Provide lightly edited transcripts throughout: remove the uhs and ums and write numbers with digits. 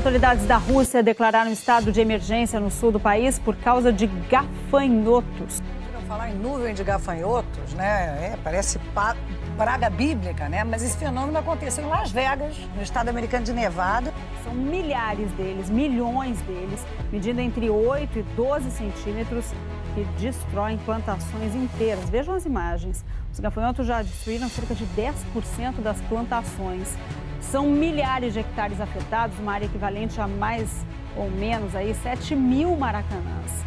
Autoridades da Rússia declararam estado de emergência no sul do país por causa de gafanhotos. Falar em nuvem de gafanhotos, né? Parece praga bíblica, né? Mas esse fenômeno aconteceu em Las Vegas, no estado americano de Nevada. São milhares deles, milhões deles, medindo entre 8 e 12 centímetros, que destroem plantações inteiras. Vejam as imagens. Os gafanhotos já destruíram cerca de 10% das plantações. São milhares de hectares afetados, uma área equivalente a mais ou menos aí 7.000 maracanãs.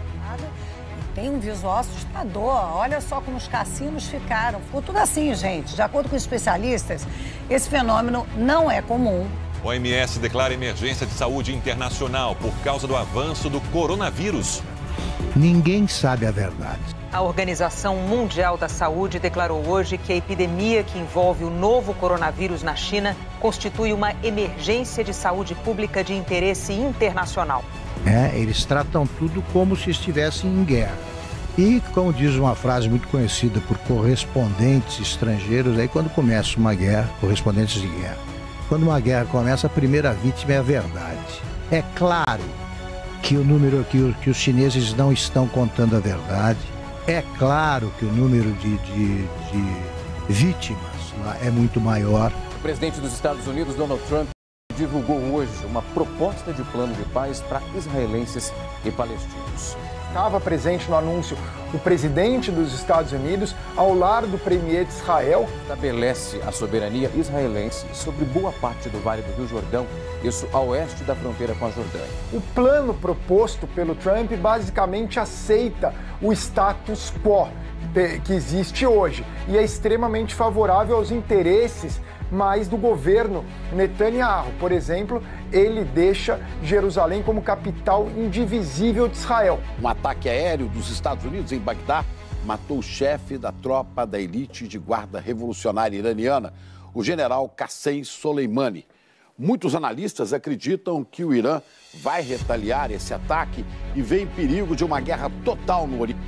Tem um visual assustador. Olha só como os cassinos ficaram. Ficou tudo assim, gente. De acordo com os especialistas, esse fenômeno não é comum. O OMS declara emergência de saúde internacional por causa do avanço do coronavírus. Ninguém sabe a verdade. A Organização Mundial da Saúde declarou hoje que a epidemia que envolve o novo coronavírus na China constitui uma emergência de saúde pública de interesse internacional. Eles tratam tudo como se estivessem em guerra. E, como diz uma frase muito conhecida por correspondentes estrangeiros, aí quando começa uma guerra, correspondentes de guerra, quando uma guerra começa, a primeira vítima é a verdade. É claro que o número que os chineses não estão contando a verdade. É claro que o número de vítimas lá é muito maior. O presidente dos Estados Unidos, Donald Trump, divulgou hoje uma proposta de plano de paz para israelenses e palestinos. Estava presente no anúncio o presidente dos Estados Unidos ao lado do premier de Israel. Estabelece a soberania israelense sobre boa parte do Vale do Rio Jordão, isso a oeste da fronteira com a Jordânia. O plano proposto pelo Trump basicamente aceita o status quo que existe hoje e é extremamente favorável aos interesses mais do governo Netanyahu. Por exemplo, ele deixa Jerusalém como capital indivisível de Israel. Um ataque aéreo dos Estados Unidos em Bagdá matou o chefe da tropa da elite de guarda revolucionária iraniana, o general Qassem Soleimani. Muitos analistas acreditam que o Irã vai retaliar esse ataque e vê em perigo de uma guerra total no Oriente.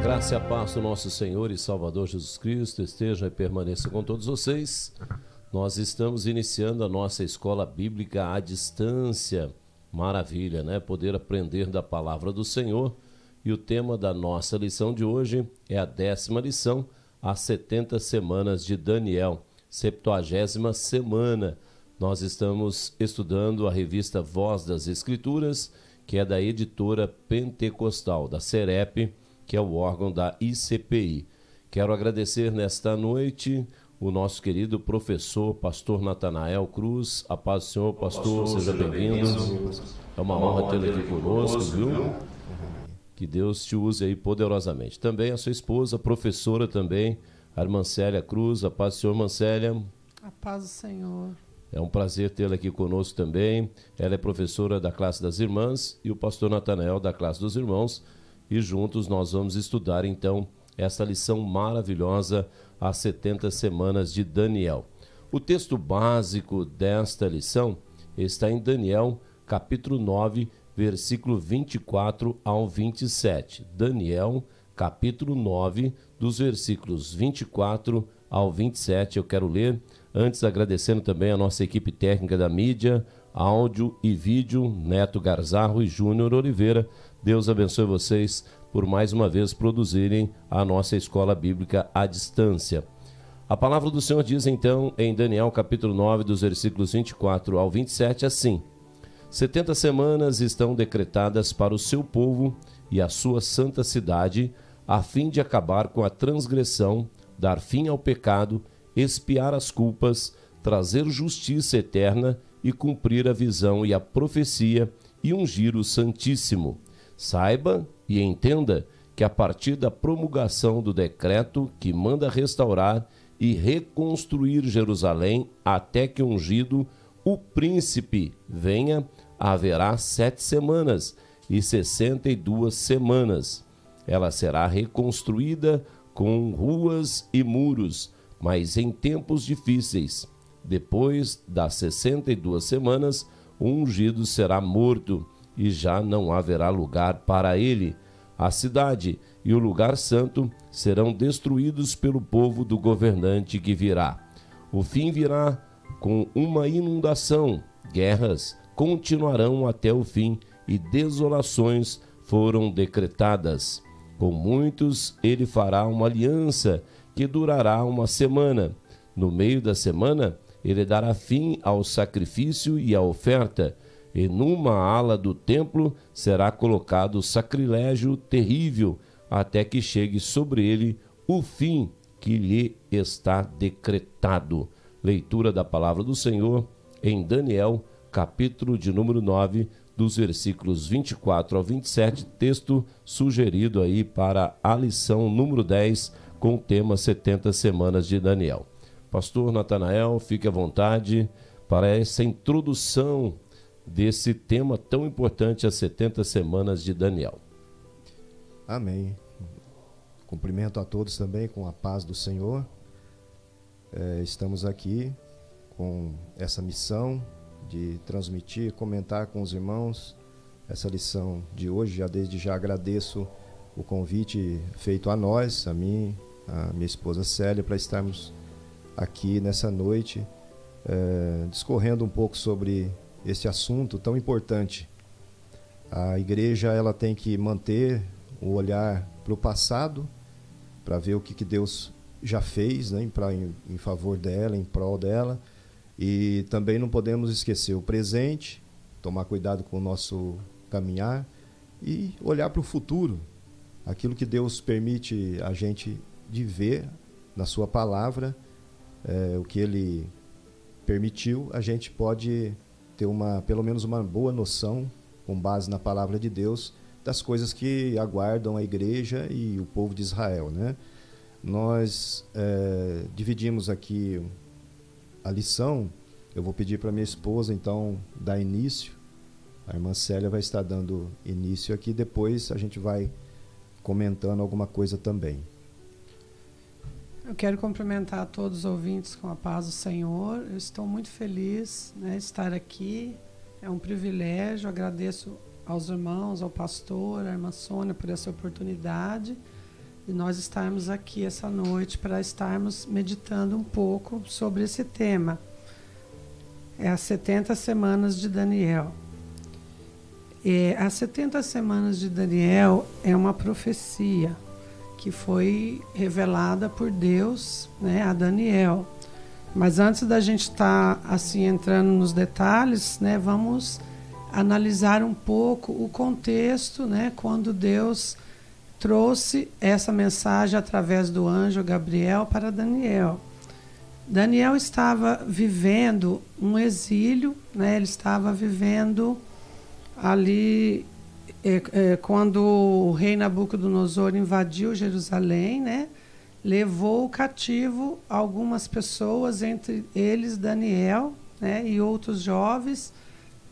Graça e a paz do nosso Senhor e Salvador Jesus Cristo esteja e permaneça com todos vocês. Nós estamos iniciando a nossa escola bíblica à distância. Maravilha, né? Poder aprender da palavra do Senhor. E o tema da nossa lição de hoje é a 10ª lição, as 70 semanas de Daniel, 70ª semana. Nós estamos estudando a revista Voz das Escrituras, que é da editora Pentecostal, da Serep, que é o órgão da ICPI. Quero agradecer nesta noite o nosso querido professor, pastor Natanael Cruz. A paz do Senhor, pastor, seja bem-vindo. É uma honra tê-lo aqui conosco, viu? Que Deus te use aí poderosamente. Também a sua esposa, professora também, a irmã Célia Cruz. A paz do Senhor, irmã Célia. A paz do Senhor. É um prazer tê-la aqui conosco também. Ela é professora da classe das irmãs e o pastor Natanael da classe dos irmãos. E juntos nós vamos estudar, então, essa lição maravilhosa, as 70 semanas de Daniel. O texto básico desta lição está em Daniel, capítulo 9, versículo 24 ao 27. Daniel, capítulo 9, dos versículos 24 ao 27. Eu quero ler, antes agradecendo também a nossa equipe técnica da mídia, áudio e vídeo, Neto Garzarro e Júnior Oliveira. Deus abençoe vocês por mais uma vez produzirem a nossa escola bíblica à distância. A palavra do Senhor diz então em Daniel capítulo 9, dos versículos 24 ao 27, assim: 70 semanas estão decretadas para o seu povo e a sua santa cidade, a fim de acabar com a transgressão, dar fim ao pecado, expiar as culpas, trazer justiça eterna e cumprir a visão e a profecia e ungir o Santíssimo. Saiba e entenda que a partir da promulgação do decreto que manda restaurar e reconstruir Jerusalém até que ungido, o príncipe, venha, haverá 7 semanas e 62 semanas. Ela será reconstruída com ruas e muros, mas em tempos difíceis. Depois das 62 semanas, o ungido será morto e já não haverá lugar para ele. A cidade e o lugar santo serão destruídos pelo povo do governante que virá. O fim virá com uma inundação, guerras continuarão até o fim e desolações foram decretadas. Com muitos ele fará uma aliança que durará uma semana. No meio da semana ele dará fim ao sacrifício e à oferta, e numa ala do templo será colocado o sacrilégio terrível, até que chegue sobre ele o fim que lhe está decretado. Leitura da palavra do Senhor em Daniel, capítulo de número 9, dos versículos 24 ao 27, texto sugerido aí para a lição número 10, com o tema 70 semanas de Daniel. Pastor Natanael, fique à vontade para essa introdução desse tema tão importante, as 70 semanas de Daniel. Amém. Cumprimento a todos também com a paz do Senhor. Estamos aqui com essa missão de transmitir, comentar com os irmãos essa lição de hoje. Desde já agradeço o convite feito a nós, a mim, a minha esposa Célia, para estarmos aqui nessa noite discorrendo um pouco sobre esse assunto tão importante. A igreja ela tem que manter o olhar para o passado, para ver o que Deus já fez, né, em favor dela, em prol dela, e também não podemos esquecer o presente, tomar cuidado com o nosso caminhar e olhar para o futuro, aquilo que Deus permite a gente de ver na sua palavra, o que Ele permitiu, a gente pode ter pelo menos uma boa noção, com base na palavra de Deus, das coisas que aguardam a igreja e o povo de Israel, né? Nós dividimos aqui a lição. Eu vou pedir para minha esposa, então, dar início. A irmã Célia vai estar dando início aqui, depois a gente vai comentando alguma coisa também. Eu quero cumprimentar a todos os ouvintes com a paz do Senhor. Eu estou muito feliz, né, de estar aqui. É um privilégio. Agradeço aos irmãos, ao pastor, à irmã Sônia por essa oportunidade de nós estarmos aqui essa noite para estarmos meditando um pouco sobre esse tema. É as 70 semanas de Daniel. As 70 semanas de Daniel é uma profecia que foi revelada por Deus, né, a Daniel. Mas antes da gente estar assim entrando nos detalhes, né, vamos analisar um pouco o contexto, né, quando Deus trouxe essa mensagem através do anjo Gabriel para Daniel. Daniel estava vivendo um exílio, né, ele estava vivendo ali quando o rei Nabucodonosor invadiu Jerusalém, né, levou cativo algumas pessoas, entre eles Daniel, né, e outros jovens,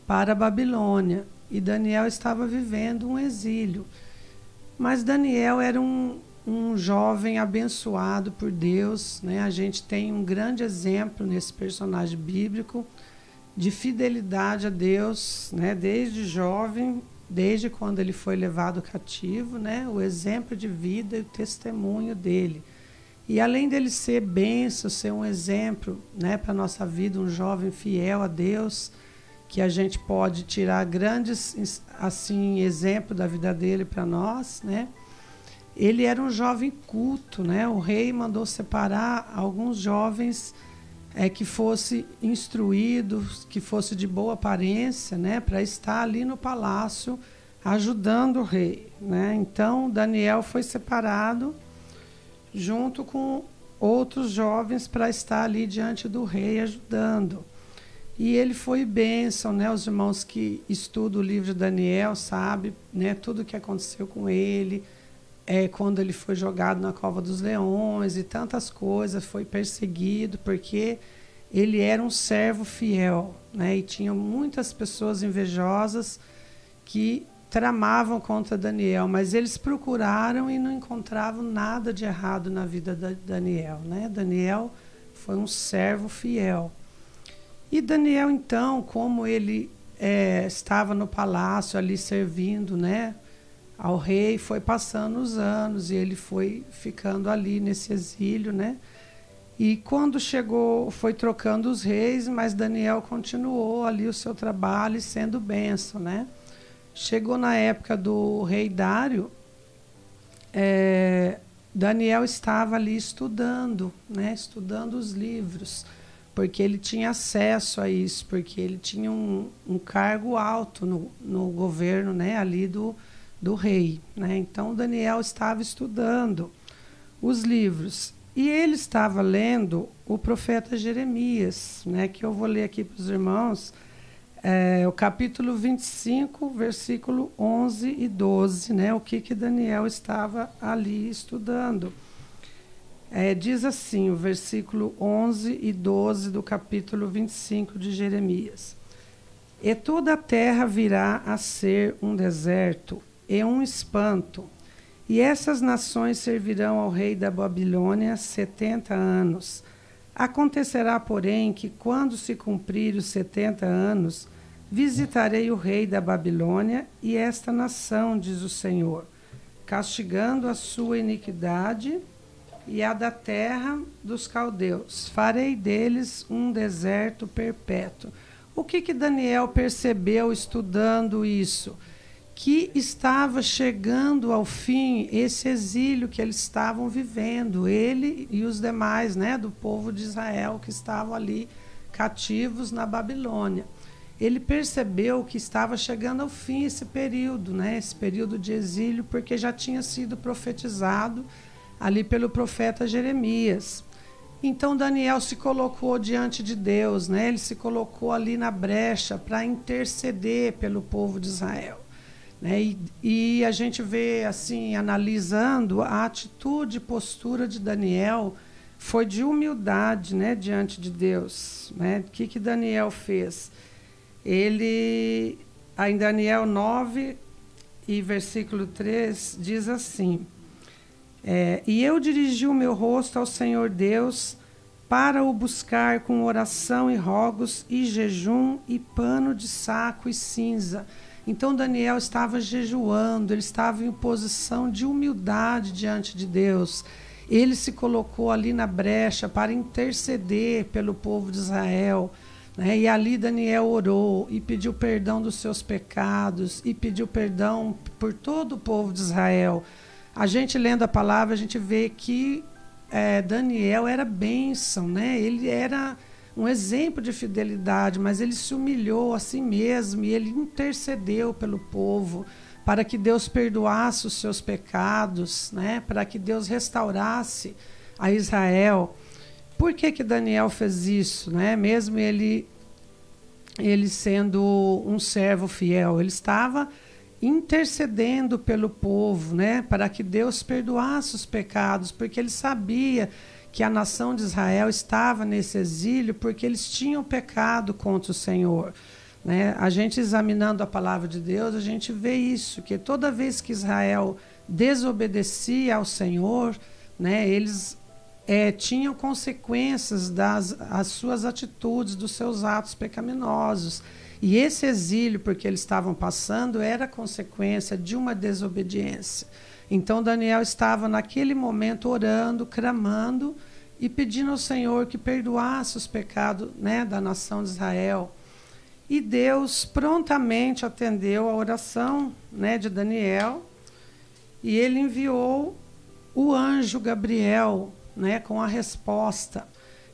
para a Babilônia. E Daniel estava vivendo um exílio. Mas Daniel era um jovem abençoado por Deus, né? A gente tem um grande exemplo nesse personagem bíblico de fidelidade a Deus, né, desde jovem, desde quando ele foi levado cativo, né, o exemplo de vida e o testemunho dele. E além dele ser bênção, ser um exemplo, né, para a nossa vida, um jovem fiel a Deus, que a gente pode tirar grandes assim, exemplos da vida dele para nós, né? Ele era um jovem culto, né? O rei mandou separar alguns jovens que fosse instruídos, que fosse de boa aparência, né, para estar ali no palácio ajudando o rei, né? Então Daniel foi separado junto com outros jovens para estar ali diante do rei ajudando. E ele foi bênção, né? Os irmãos que estudam o livro de Daniel sabem, né, tudo o que aconteceu com ele, quando ele foi jogado na cova dos leões e tantas coisas, foi perseguido porque ele era um servo fiel, né? E tinha muitas pessoas invejosas que tramavam contra Daniel, mas eles procuraram e não encontravam nada de errado na vida de Daniel, né? Daniel foi um servo fiel. E Daniel, então, como ele estava no palácio ali servindo, né, ao rei, foi passando os anos e ele foi ficando ali nesse exílio, né? E quando chegou, foi trocando os reis, mas Daniel continuou ali o seu trabalho e sendo bênção, né? Chegou na época do rei Dário, Daniel estava ali estudando, né? Estudando os livros, porque ele tinha acesso a isso, porque ele tinha um cargo alto no governo, né? Ali do rei, né? Então Daniel estava estudando os livros. E ele estava lendo o profeta Jeremias, né, que eu vou ler aqui para os irmãos, o capítulo 25, versículo 11 e 12, né, o que Daniel estava ali estudando. Diz assim, o versículo 11 e 12 do capítulo 25 de Jeremias. E toda a terra virá a ser um deserto e um espanto, e essas nações servirão ao rei da Babilônia 70 anos. Acontecerá, porém, que quando se cumprir os 70 anos, visitarei o rei da Babilônia e esta nação, diz o Senhor, castigando a sua iniquidade e a da terra dos caldeus. Farei deles um deserto perpétuo. O que Daniel percebeu estudando isso? Que estava chegando ao fim esse exílio que eles estavam vivendo, ele e os demais, né, do povo de Israel que estavam ali cativos na Babilônia. Ele percebeu que estava chegando ao fim esse período, né, esse período de exílio, porque já tinha sido profetizado ali pelo profeta Jeremias. Então Daniel se colocou diante de Deus, né, ele se colocou ali na brecha para interceder pelo povo de Israel. Né? E a gente vê, assim, analisando a atitude e postura de Daniel, foi de humildade, né, diante de Deus. Né? O que Daniel fez? Ele, em Daniel 9, e versículo 3, diz assim, e eu dirigi o meu rosto ao Senhor Deus para o buscar com oração e rogos e jejum e pano de saco e cinza. Então Daniel estava jejuando, ele estava em posição de humildade diante de Deus. Ele se colocou ali na brecha para interceder pelo povo de Israel. Né? E ali Daniel orou e pediu perdão dos seus pecados e pediu perdão por todo o povo de Israel. A gente lendo a palavra, a gente vê que Daniel era bênção, né? Ele era um exemplo de fidelidade, mas ele se humilhou a si mesmo e ele intercedeu pelo povo para que Deus perdoasse os seus pecados, né? Para que Deus restaurasse a Israel. Por que Daniel fez isso? Né? Mesmo ele sendo um servo fiel, ele estava intercedendo pelo povo, né? Para que Deus perdoasse os pecados, porque ele sabia que a nação de Israel estava nesse exílio porque eles tinham pecado contra o Senhor. Né? A gente examinando a palavra de Deus, a gente vê isso, que toda vez que Israel desobedecia ao Senhor, né, eles tinham consequências das suas atitudes, dos seus atos pecaminosos. E esse exílio, porque eles estavam passando, era consequência de uma desobediência. Então Daniel estava naquele momento orando, clamando e pedindo ao Senhor que perdoasse os pecados, né, da nação de Israel. E Deus prontamente atendeu a oração, né, de Daniel e ele enviou o anjo Gabriel, né, com a resposta.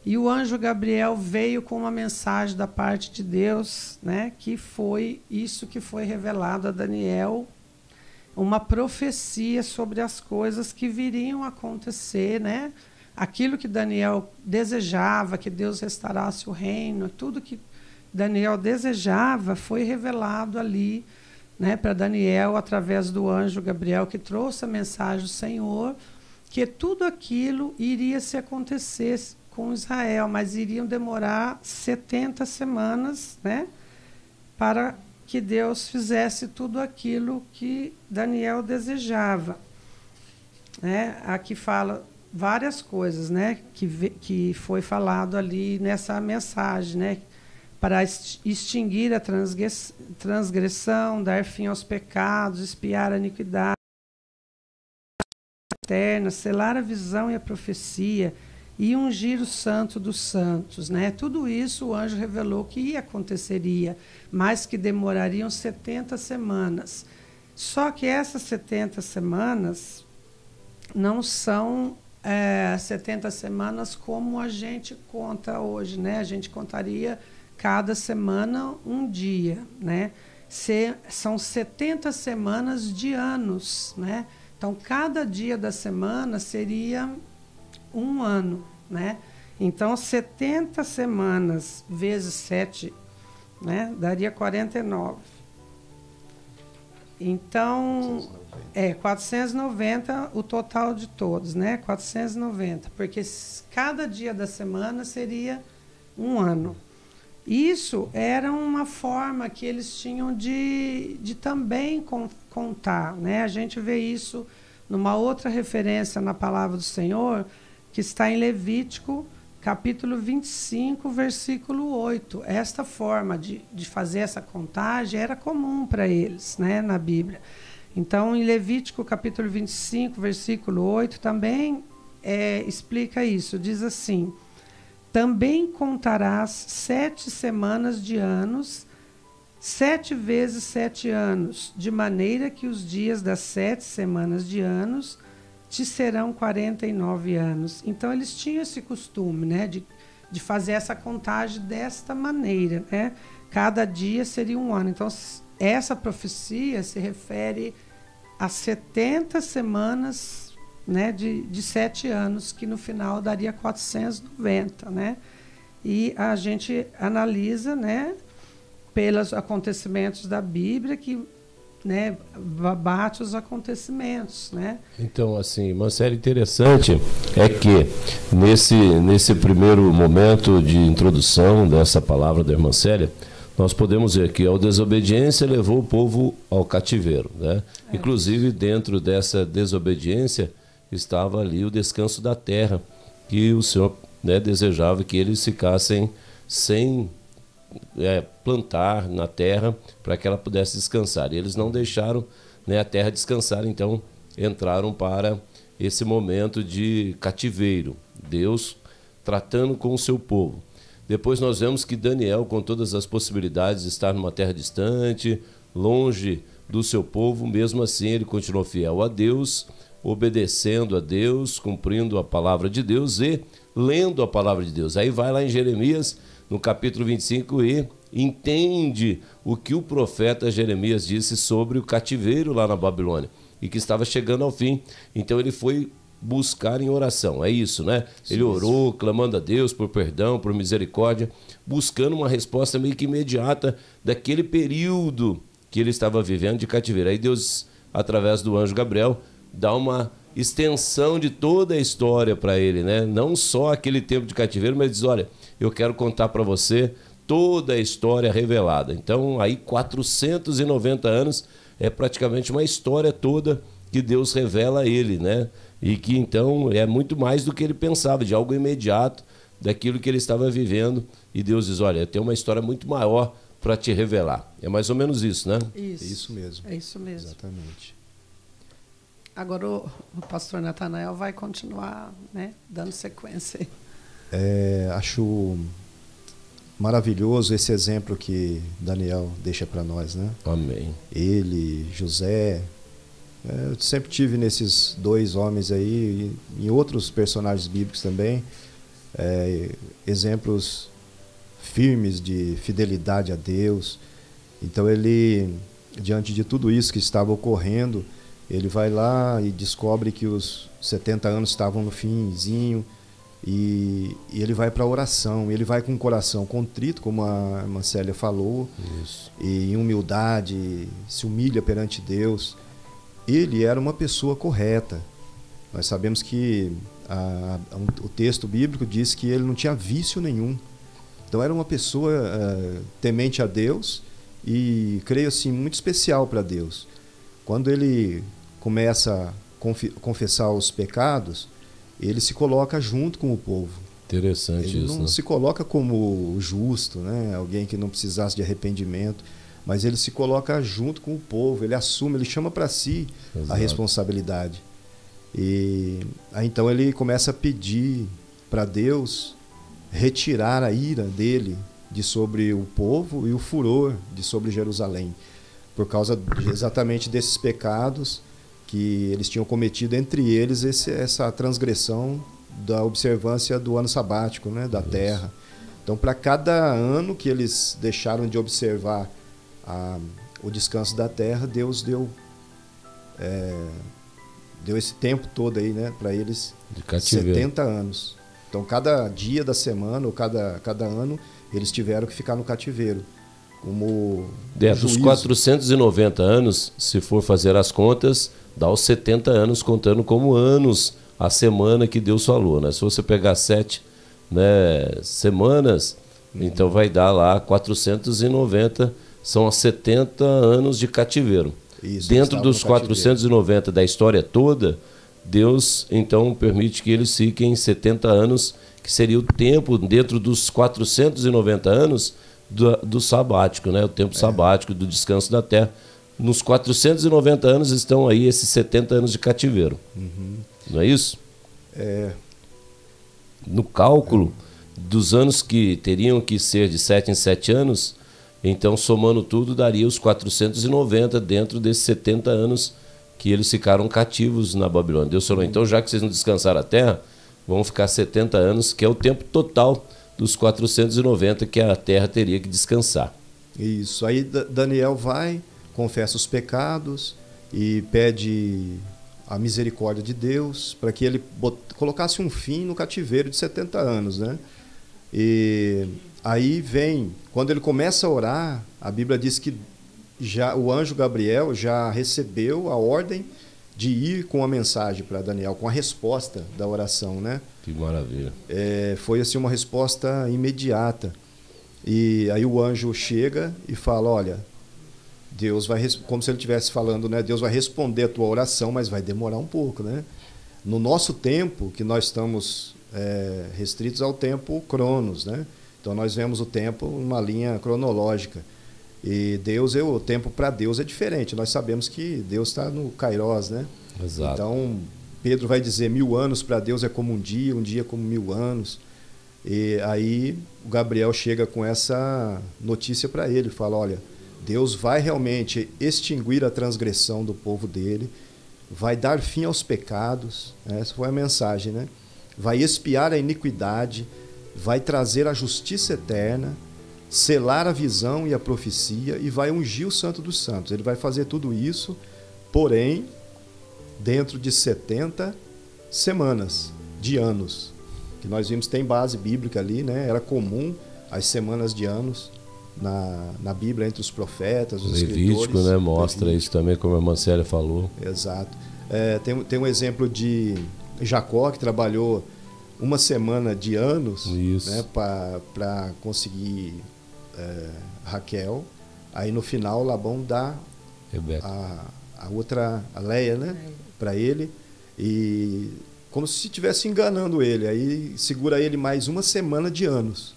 E o anjo Gabriel veio com uma mensagem da parte de Deus, né, que foi isso que foi revelado a Daniel, uma profecia sobre as coisas que viriam a acontecer, né? Aquilo que Daniel desejava, que Deus restaurasse o reino, tudo que Daniel desejava foi revelado ali, né, para Daniel através do anjo Gabriel, que trouxe a mensagem do Senhor, que tudo aquilo iria se acontecer com Israel, mas iriam demorar 70 semanas, né, para que Deus fizesse tudo aquilo que Daniel desejava. Né? Aqui fala várias coisas, né, que foi falado ali nessa mensagem, né, para extinguir a transgressão, dar fim aos pecados, expiar a iniquidade eterna, selar a visão e a profecia e ungir o santo dos santos, né? Tudo isso o anjo revelou que aconteceria, mas que demorariam 70 semanas. Só que essas 70 semanas não são 70 semanas como a gente conta hoje, né? A gente contaria cada semana um dia, né? São 70 semanas de anos, né? Então, cada dia da semana seria um ano, né? Então, 70 semanas vezes 7, né? Daria 49. Então, 490 o total de todos, né? 490, porque cada dia da semana seria um ano. Isso era uma forma que eles tinham de também contar, né? A gente vê isso numa outra referência na palavra do Senhor, que está em Levítico, capítulo 25, versículo 8. Esta forma de fazer essa contagem era comum para eles, né, na Bíblia. Então, em Levítico, capítulo 25, versículo 8, também explica isso. Diz assim: também contarás 7 semanas de anos, 7 vezes 7 anos, de maneira que os dias das 7 semanas de anos te serão 49 anos. Então, eles tinham esse costume, né, de fazer essa contagem desta maneira, né? Cada dia seria um ano. Então, essa profecia se refere a 70 semanas, né, de 7 anos, que no final daria 490, né? E a gente analisa, né, pelos acontecimentos da Bíblia, que, né, bate os acontecimentos, né? Então, assim, uma série interessante é que nesse primeiro momento de introdução dessa palavra da irmã Célia, nós podemos ver que a desobediência levou o povo ao cativeiro, né? Inclusive, dentro dessa desobediência estava ali o descanso da terra, que o Senhor, né, desejava que eles ficassem sem plantar na terra para que ela pudesse descansar. E eles não deixaram, né, a terra descansar, então entraram para esse momento de cativeiro, Deus tratando com o seu povo. Depois nós vemos que Daniel, com todas as possibilidades de estar numa terra distante, longe do seu povo, mesmo assim ele continuou fiel a Deus, obedecendo a Deus, cumprindo a palavra de Deus e lendo a palavra de Deus. Aí vai lá em Jeremias, no capítulo 25, e entende o que o profeta Jeremias disse sobre o cativeiro lá na Babilônia, e que estava chegando ao fim. Então ele foi buscar em oração, é isso, né? Ele orou, clamando a Deus por perdão, por misericórdia, buscando uma resposta meio que imediata daquele período que ele estava vivendo de cativeiro. Aí Deus, através do anjo Gabriel, dá uma extensão de toda a história para ele, né? Não só aquele tempo de cativeiro, mas diz: olha, eu quero contar para você toda a história revelada. Então, aí 490 anos é praticamente uma história toda que Deus revela a ele, né? E que então é muito mais do que ele pensava, de algo imediato, daquilo que ele estava vivendo. E Deus diz: olha, eu tenho uma história muito maior para te revelar. É mais ou menos isso, né? Isso mesmo. É isso mesmo. Exatamente. Agora o pastor Natanael vai continuar, né, dando sequência. Acho maravilhoso esse exemplo que Daniel deixa para nós, né? Amém. Ele, José. Eu sempre tive nesses dois homens aí, e em outros personagens bíblicos também, exemplos firmes de fidelidade a Deus. Então ele, diante de tudo isso que estava ocorrendo, ele vai lá e descobre que os 70 anos estavam no finzinho, e ele vai para a oração. Ele vai com o coração contrito, como a irmã Célia falou, isso. E em humildade, se humilha perante Deus. Ele era uma pessoa correta. Nós sabemos que o texto bíblico diz que ele não tinha vício nenhum. Então era uma pessoa temente a Deus e creio assim, muito especial para Deus. Quando ele começa a confessar os pecados, ele se coloca junto com o povo. Interessante ele isso. Não né? se coloca como justo, né? Alguém que não precisasse de arrependimento, mas ele se coloca junto com o povo, ele assume, ele chama para si Exato. a responsabilidade. E aí então ele começa a pedir para Deus retirar a ira dele de sobre o povo e o furor de sobre Jerusalém, por causa exatamente desses pecados que eles tinham cometido, entre eles essa transgressão da observância do ano sabático, né, da terra. Então, para cada ano que eles deixaram de observar o descanso da terra, Deus deu esse tempo todo aí, né, para eles, de cativeiro. 70 anos. Então, cada dia da semana ou cada ano, eles tiveram que ficar no cativeiro. Dos 490 anos, se for fazer as contas, dá os 70 anos, contando como anos a semana que Deus falou, né? Se você pegar 7, né, semanas, então vai dar lá 490, são 70 anos de cativeiro. Isso, dentro dos 490 da história toda, Deus então permite que eles fiquem 70 anos, que seria o tempo dentro dos 490 anos do sabático, né? O tempo sabático do descanso da terra. Nos 490 anos estão aí esses 70 anos de cativeiro. Não é isso? No cálculo dos anos que teriam que ser de 7 em 7 anos, então somando tudo daria os 490 dentro desses 70 anos que eles ficaram cativos na Babilônia. Deus falou, então já que vocês não descansaram a terra, vão ficar 70 anos, que é o tempo total dos 490 que a terra teria que descansar. Isso. Aí Daniel vai, confessa os pecados e pede a misericórdia de Deus para que ele colocasse um fim no cativeiro de 70 anos, né? E aí vem, quando ele começa a orar, a Bíblia diz que o anjo Gabriel já recebeu a ordem de ir com a mensagem para Daniel, com a resposta da oração, né? Que maravilha. Foi assim uma resposta imediata. E aí o anjo chega e fala, olha, Deus vai, como se ele estivesse falando, né? Deus vai responder a tua oração, mas vai demorar um pouco, né? No nosso tempo, que nós estamos restritos ao tempo Cronos, né? Então nós vemos o tempo numa linha cronológica. E o tempo para Deus é diferente. Nós sabemos que Deus está no Kairos, né? Exato. Então Pedro vai dizer 1000 anos para Deus é como um dia como 1000 anos. E aí o Gabriel chega com essa notícia para ele, fala, olha, Deus vai realmente extinguir a transgressão do povo dele, vai dar fim aos pecados, essa foi a mensagem, né? Vai expiar a iniquidade, vai trazer a justiça eterna, selar a visão e a profecia e vai ungir o Santo dos Santos. Ele vai fazer tudo isso, porém, dentro de 70 semanas de anos. Que nós vimos, tem base bíblica ali, né? Era comum as semanas de anos na Bíblia, entre os profetas, os Levítico, escritores. né? Mostra isso também, como a irmã Célia falou. Exato. Tem um exemplo de Jacó, que trabalhou uma semana de anos, né, para conseguir Raquel. Aí no final Labão dá a outra, a Leia, né, para ele, e como se estivesse enganando ele. Aí segura ele mais uma semana de anos.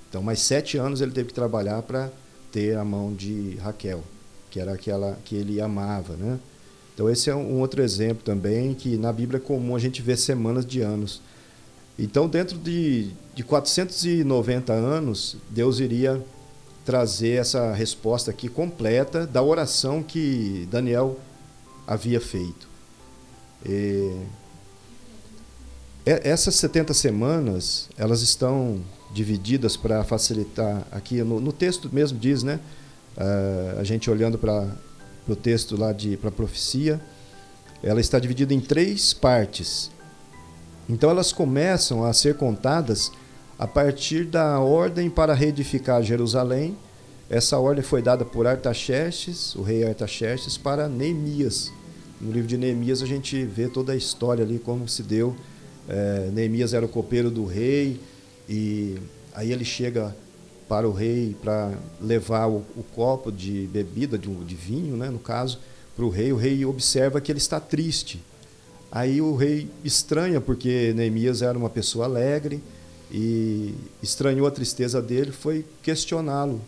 Então mais 7 anos ele teve que trabalhar para ter a mão de Raquel, que era aquela que ele amava, né? Então esse é um outro exemplo também, que na Bíblia é comum a gente ver semanas de anos. Então dentro de 490 anos, Deus iria trazer essa resposta aqui completa da oração que Daniel havia feito. Essas 70 semanas, elas estão divididas para facilitar aqui, no texto mesmo diz, né? A gente olhando para o texto lá para a profecia, ela está dividida em 3 partes. Então elas começam a ser contadas a partir da ordem para reedificar Jerusalém. Essa ordem foi dada por Artaxerxes, o rei Artaxerxes, para Neemias. No livro de Neemias a gente vê toda a história ali, como se deu. Neemias era o copeiro do rei, e aí ele chega para o rei, para levar o copo de bebida, de vinho, né, no caso, para o rei observa que ele está triste. Aí o rei estranha, porque Neemias era uma pessoa alegre, e estranhou a tristeza dele, foi questioná-lo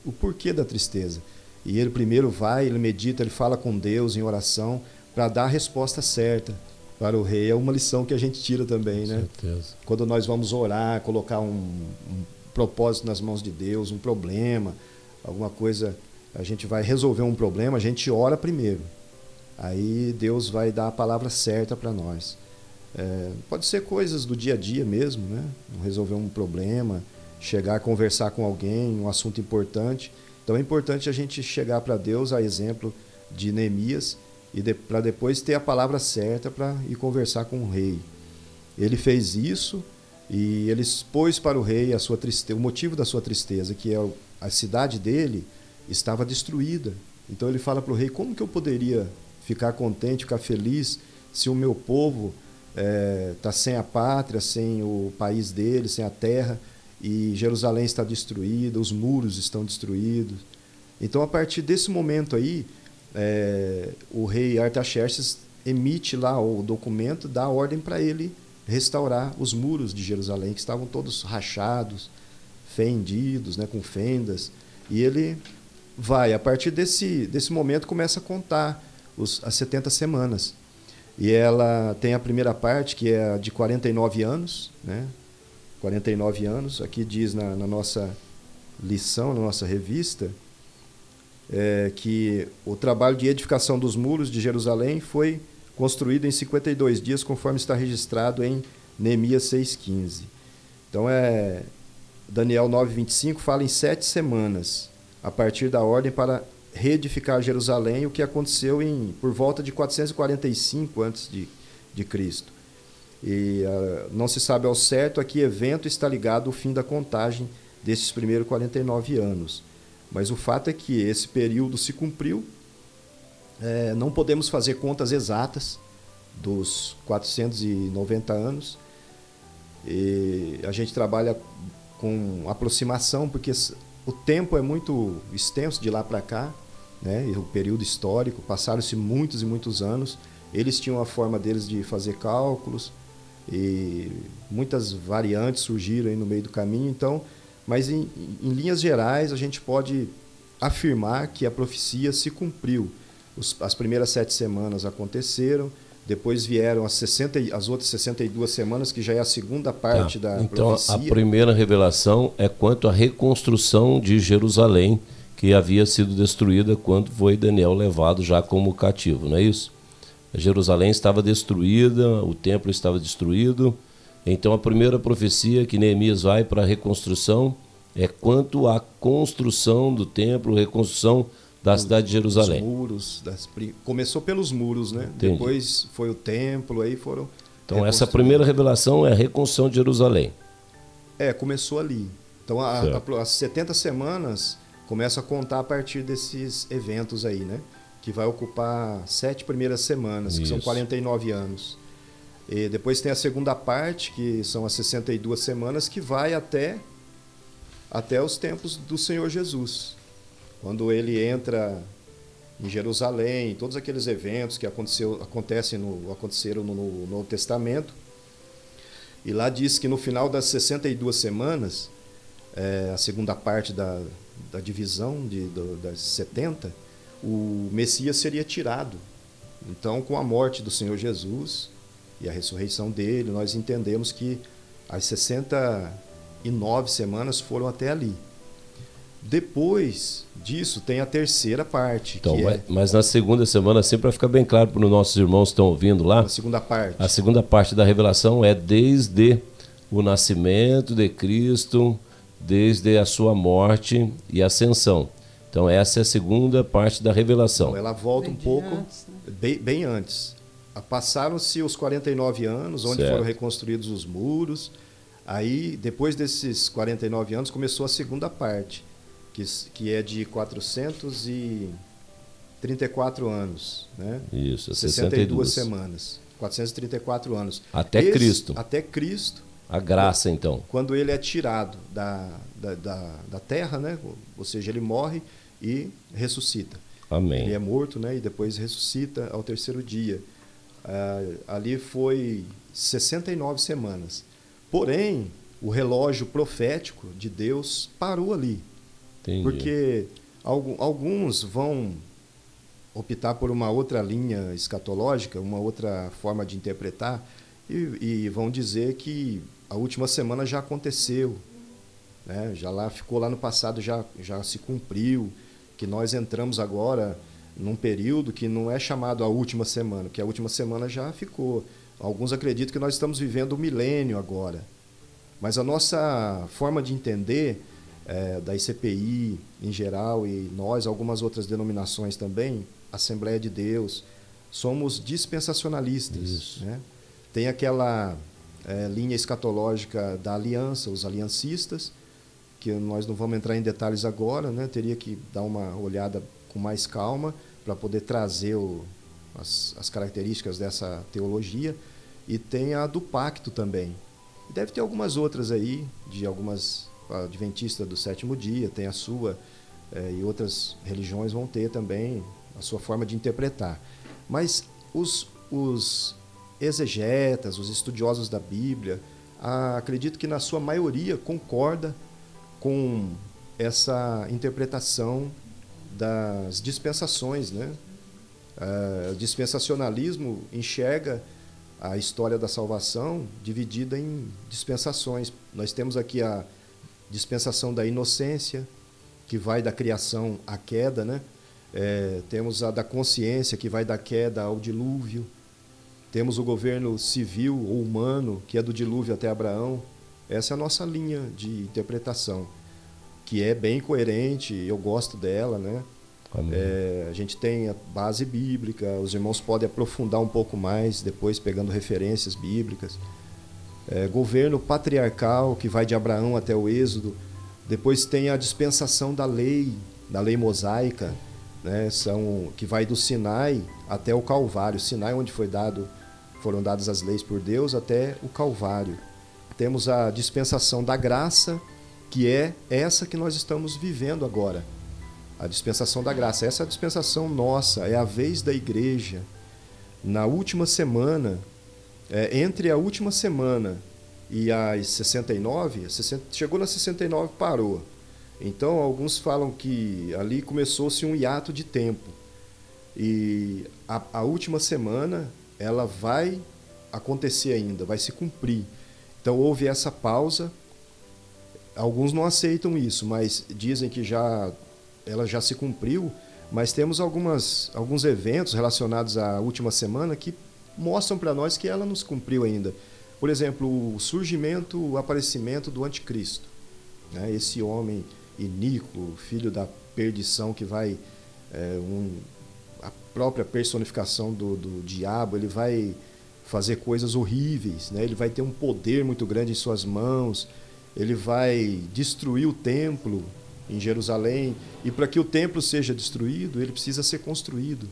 o porquê da tristeza. E ele primeiro vai, ele medita, ele fala com Deus em oração para dar a resposta certa para o rei. É uma lição que a gente tira também, né? Com certeza. Quando nós vamos orar, colocar um propósito nas mãos de Deus, um problema, alguma coisa, a gente vai resolver um problema, a gente ora primeiro. Aí Deus vai dar a palavra certa para nós. Pode ser coisas do dia a dia mesmo, né? Resolver um problema, chegar a conversar com alguém, um assunto importante. Então é importante a gente chegar para Deus, a exemplo de Neemias, e para depois ter a palavra certa para ir conversar com o rei. Ele fez isso e ele expôs para o rei a sua tristeza, o motivo da sua tristeza, que é a cidade dele estava destruída. Então ele fala para o rei: como que eu poderia ficar contente, ficar feliz, se o meu povo está sem a pátria, sem o país dele, sem a terra, e Jerusalém está destruída, os muros estão destruídos. Então, a partir desse momento aí, o rei Artaxerxes emite lá o documento, dá ordem para ele restaurar os muros de Jerusalém, que estavam todos rachados, fendidos, né, com fendas. E ele vai, a partir desse momento, começa a contar as 70 semanas. E ela tem a primeira parte, que é a de 49 anos, né? 49 anos, aqui diz na nossa lição, na nossa revista, que o trabalho de edificação dos muros de Jerusalém foi construído em 52 dias, conforme está registrado em Neemias 6,15. Então, Daniel 9,25 fala em 7 semanas, a partir da ordem para reedificar Jerusalém, o que aconteceu por volta de 445 a.C. E não se sabe ao certo a que evento está ligado o fim da contagem desses primeiros 49 anos. Mas o fato é que esse período se cumpriu. Não podemos fazer contas exatas dos 490 anos. E a gente trabalha com aproximação, porque o tempo é muito extenso de lá para cá, né? E o período histórico, passaram-se muitos e muitos anos. Eles tinham a forma deles de fazer cálculos, e muitas variantes surgiram aí no meio do caminho. Então, mas em linhas gerais a gente pode afirmar que a profecia se cumpriu. As primeiras 7 semanas aconteceram, depois vieram as outras 62 semanas, que já é a segunda parte da profecia. Então a primeira revelação é quanto à reconstrução de Jerusalém, que havia sido destruída quando foi Daniel levado já como cativo, não é isso? Jerusalém estava destruída, o templo estava destruído. Então a primeira profecia que Neemias vai para a reconstrução é quanto à construção do templo, reconstrução da cidade de Jerusalém. Os muros, começou pelos muros, né? Entendi. Depois foi o templo, aí foram... Então essa primeira revelação é a reconstrução de Jerusalém. Começou ali. Então as 70 semanas começa a contar a partir desses eventos aí, né? Que vai ocupar 7 primeiras semanas, que são 49 anos. E depois tem a segunda parte, que são as 62 semanas, que vai até os tempos do Senhor Jesus. Quando ele entra em Jerusalém, todos aqueles eventos que aconteceram no Novo Testamento. E lá diz que no final das 62 semanas, a segunda parte da divisão das 70, o Messias seria tirado. Então, com a morte do Senhor Jesus e a ressurreição dele, nós entendemos que as 69 semanas foram até ali. Depois disso, tem a terceira parte. Então, mas na segunda semana, assim, para ficar bem claro para os nossos irmãos que estão ouvindo lá, a segunda parte da revelação é desde o nascimento de Cristo, desde a sua morte e ascensão. Então essa é a segunda parte da revelação. Então, ela volta um pouco, antes, né? bem antes. Passaram-se os 49 anos, onde foram reconstruídos os muros. Aí, depois desses 49 anos, começou a segunda parte, que é de 434 anos. Né? Isso, 62 semanas. 434 anos. Até Cristo. Até Cristo. A graça, então. Quando ele é tirado da terra, né? Ou seja, ele morre e ressuscita. Amém. Ele é morto, né? E depois ressuscita ao terceiro dia. Ali foi 69 semanas. Porém, o relógio profético de Deus parou ali. Entendi. Porque alguns vão optar por uma outra linha escatológica, uma outra forma de interpretar, e vão dizer que a última semana já aconteceu, né? Ficou lá no passado, já se cumpriu, que nós entramos agora num período que não é chamado a última semana, que a última semana já ficou. Alguns acreditam que nós estamos vivendo o milênio agora. Mas a nossa forma de entender da ICPI em geral, e nós, algumas outras denominações também, Assembleia de Deus, somos dispensacionalistas. Né? Tem aquela linha escatológica da aliança, os aliancistas, que nós não vamos entrar em detalhes agora, né? Teria que dar uma olhada com mais calma para poder trazer as características dessa teologia. E tem a do pacto também. E deve ter algumas outras aí, de algumas adventistas do sétimo dia, tem a sua, e outras religiões vão ter também a sua forma de interpretar. Mas os exegetas, os estudiosos da Bíblia, acredito que na sua maioria concorda com essa interpretação das dispensações, né? O dispensacionalismo enxerga a história da salvação dividida em dispensações. Nós temos aqui a dispensação da inocência, que vai da criação à queda, né? Temos a da consciência, que vai da queda ao dilúvio. Temos o governo civil ou humano, que é do dilúvio até Abraão. Essa é a nossa linha de interpretação, que é bem coerente, eu gosto dela, né? A gente tem a base bíblica, os irmãos podem aprofundar um pouco mais, depois pegando referências bíblicas. Governo patriarcal, que vai de Abraão até o Êxodo. Depois tem a dispensação da lei mosaica, né? Que vai do Sinai até o Calvário. Sinai, onde foram dadas as leis por Deus, até o Calvário. Temos a dispensação da graça, que é essa que nós estamos vivendo agora. A dispensação da graça. Essa é a dispensação nossa, é a vez da igreja. Na última semana, entre a última semana e as 69, chegou na 69 parou. Então, alguns falam que ali começou-se um hiato de tempo. E a última semana, ela vai acontecer ainda, vai se cumprir. Então, houve essa pausa. Alguns não aceitam isso, mas dizem que ela já se cumpriu. Mas temos alguns eventos relacionados à última semana que mostram para nós que ela não se cumpriu ainda. Por exemplo, o aparecimento do anticristo, né? Esse homem iníquo, filho da perdição, que vai a própria personificação do diabo, ele vai fazer coisas horríveis, né? Ele vai ter um poder muito grande em suas mãos, ele vai destruir o templo em Jerusalém, e para que o templo seja destruído, ele precisa ser construído.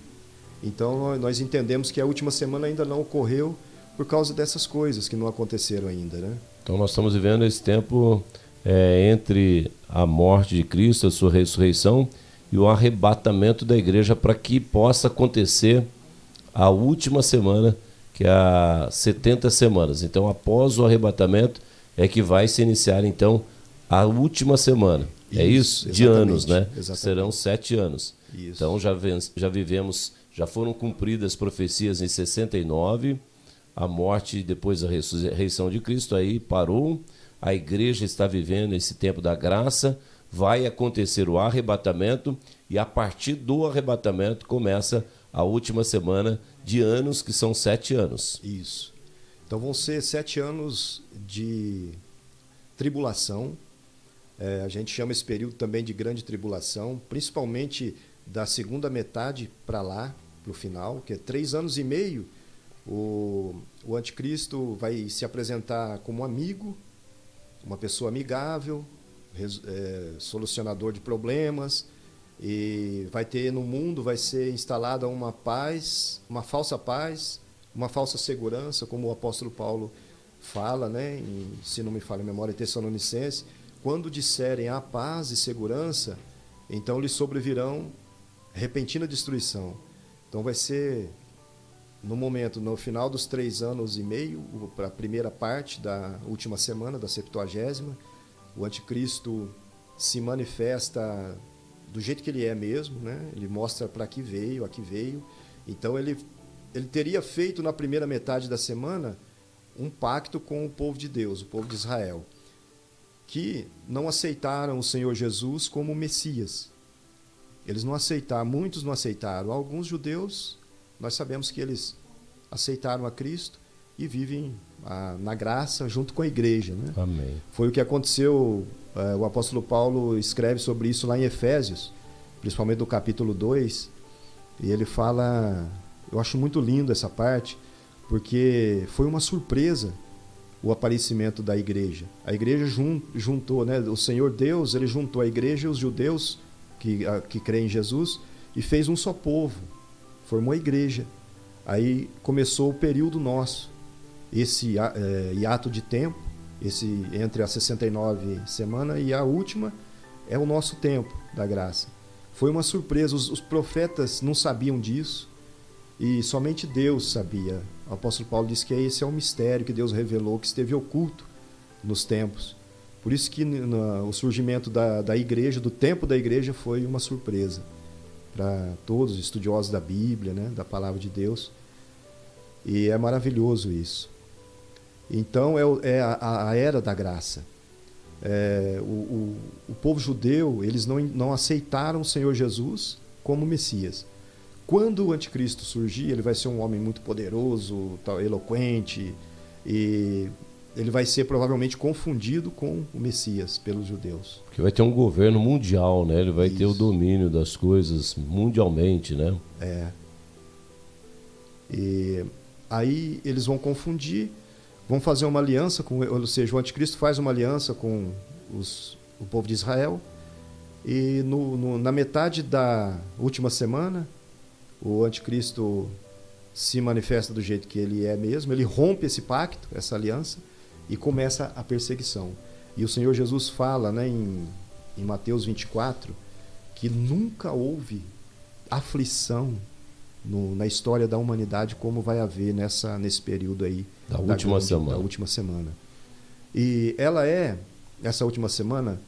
Então, nós entendemos que a última semana ainda não ocorreu por causa dessas coisas que não aconteceram ainda, né? Então, nós estamos vivendo esse tempo entre a morte de Cristo, a sua ressurreição, e o arrebatamento da igreja, para que possa acontecer a última semana, que é a 70 semanas. Então, após o arrebatamento, é que vai se iniciar, então, a última semana. É isso? De anos, né? Exatamente. Serão 7 anos. Isso. Então, já foram cumpridas profecias em 69, a morte e depois a ressurreição de Cristo, aí parou. A igreja está vivendo esse tempo da graça, vai acontecer o arrebatamento, e a partir do arrebatamento começa a última semana de anos, que são 7 anos. Isso. Então vão ser 7 anos de tribulação. A gente chama esse período também de grande tribulação, principalmente da segunda metade para lá, para o final, que é 3 anos e meio. O anticristo vai se apresentar como amigo, uma pessoa amigável, solucionador de problemas, e vai ter no mundo, vai ser instalada uma paz, uma falsa segurança, como o apóstolo Paulo fala, né, se não me falha a memória, em Tessalonicenses, quando disserem a paz e segurança, então lhes sobrevirão repentina destruição. Então vai ser no final dos 3 anos e meio, para a primeira parte da última semana, da 70ª, o anticristo se manifesta do jeito que ele é mesmo, né? Ele mostra para que veio, a que veio. Então ele teria feito na primeira metade da semana um pacto com o povo de Deus, o povo de Israel, que não aceitaram o Senhor Jesus como Messias. Eles não aceitaram, muitos não aceitaram. Alguns judeus, nós sabemos que eles aceitaram a Cristo e vivem na graça junto com a igreja, né? Amém. Foi o que aconteceu, o apóstolo Paulo escreve sobre isso lá em Efésios, principalmente no capítulo 2, e ele fala, eu acho muito lindo essa parte, porque foi uma surpresa o aparecimento da igreja. A igreja juntou, né? O Senhor Deus, ele juntou a igreja e os judeus que creem em Jesus e fez um só povo, formou a igreja. Aí começou o período nosso, esse hiato de tempo, entre as 69 semanas e a última é o nosso tempo da graça. Foi uma surpresa, os profetas não sabiam disso e somente Deus sabia. O apóstolo Paulo diz que esse é um mistério que Deus revelou, que esteve oculto nos tempos. Por isso que o surgimento da igreja, do tempo da igreja, foi uma surpresa para todos os estudiosos da Bíblia, né, da palavra de Deus. E é maravilhoso isso. Então é a era da graça. O povo judeu, eles não aceitaram o Senhor Jesus como Messias. Quando o anticristo surgir, ele vai ser um homem muito poderoso, eloquente, e ele vai ser provavelmente confundido com o Messias pelos judeus. Porque vai ter um governo mundial, né? Ele vai ter o domínio das coisas mundialmente, né? E aí eles vão confundir, vão fazer uma aliança ou seja, o anticristo faz uma aliança com o povo de Israel, e na metade da última semana o anticristo se manifesta do jeito que ele é mesmo, ele rompe esse pacto, essa aliança, e começa a perseguição. E o Senhor Jesus fala, né, em Mateus 24, que nunca houve aflição na história da humanidade como vai haver nesse período aí da última semana. E essa última semana,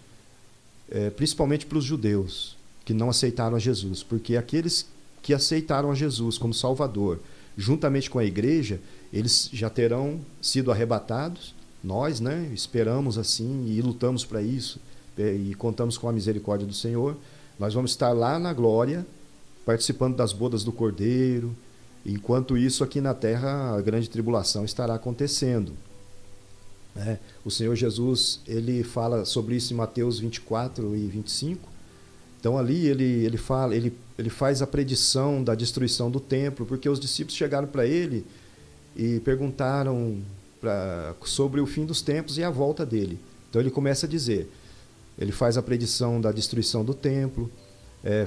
principalmente para os judeus que não aceitaram a Jesus, porque aqueles que aceitaram a Jesus como Salvador, juntamente com a igreja, eles já terão sido arrebatados. Nós, né, esperamos assim e lutamos para isso, e contamos com a misericórdia do Senhor. Nós vamos estar lá na glória, participando das bodas do Cordeiro. Enquanto isso, aqui na terra, a grande tribulação estará acontecendo. O Senhor Jesus, ele fala sobre isso em Mateus 24 e 25. Então ali ele faz a predição da destruição do templo, porque os discípulos chegaram para ele e perguntaram sobre o fim dos tempos e a volta dele. Então ele começa a dizer, ele faz a predição da destruição do templo,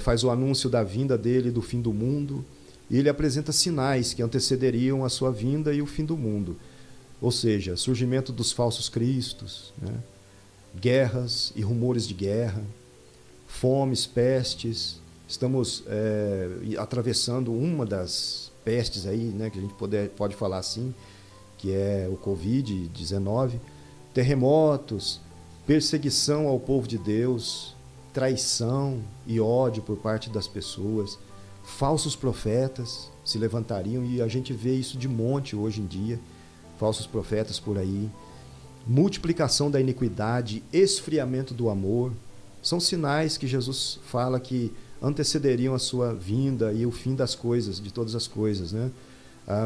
faz o anúncio da vinda dele, do fim do mundo, e ele apresenta sinais que antecederiam a sua vinda e o fim do mundo. Ou seja, surgimento dos falsos cristos, né? Guerras e rumores de guerra, fomes, pestes. Estamos atravessando uma das pestes aí, né, que a gente pode falar assim, que é o Covid-19, terremotos, perseguição ao povo de Deus, traição e ódio por parte das pessoas, falsos profetas se levantariam, e a gente vê isso de monte hoje em dia, falsos profetas por aí, multiplicação da iniquidade, esfriamento do amor, são sinais que Jesus fala que antecederiam a sua vinda e o fim das coisas, de todas as coisas, né?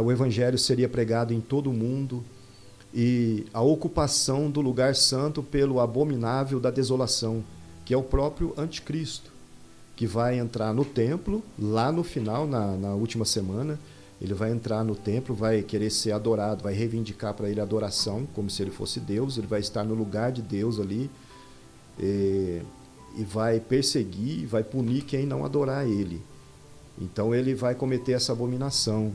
O evangelho seria pregado em todo o mundo, e a ocupação do lugar santo pelo abominável da desolação, que é o próprio anticristo, que vai entrar no templo, lá no final, na última semana. Ele vai entrar no templo, vai querer ser adorado, vai reivindicar para ele a adoração, como se ele fosse Deus. Ele vai estar no lugar de Deus ali, e vai perseguir, vai punir quem não adorar ele. Então ele vai cometer essa abominação.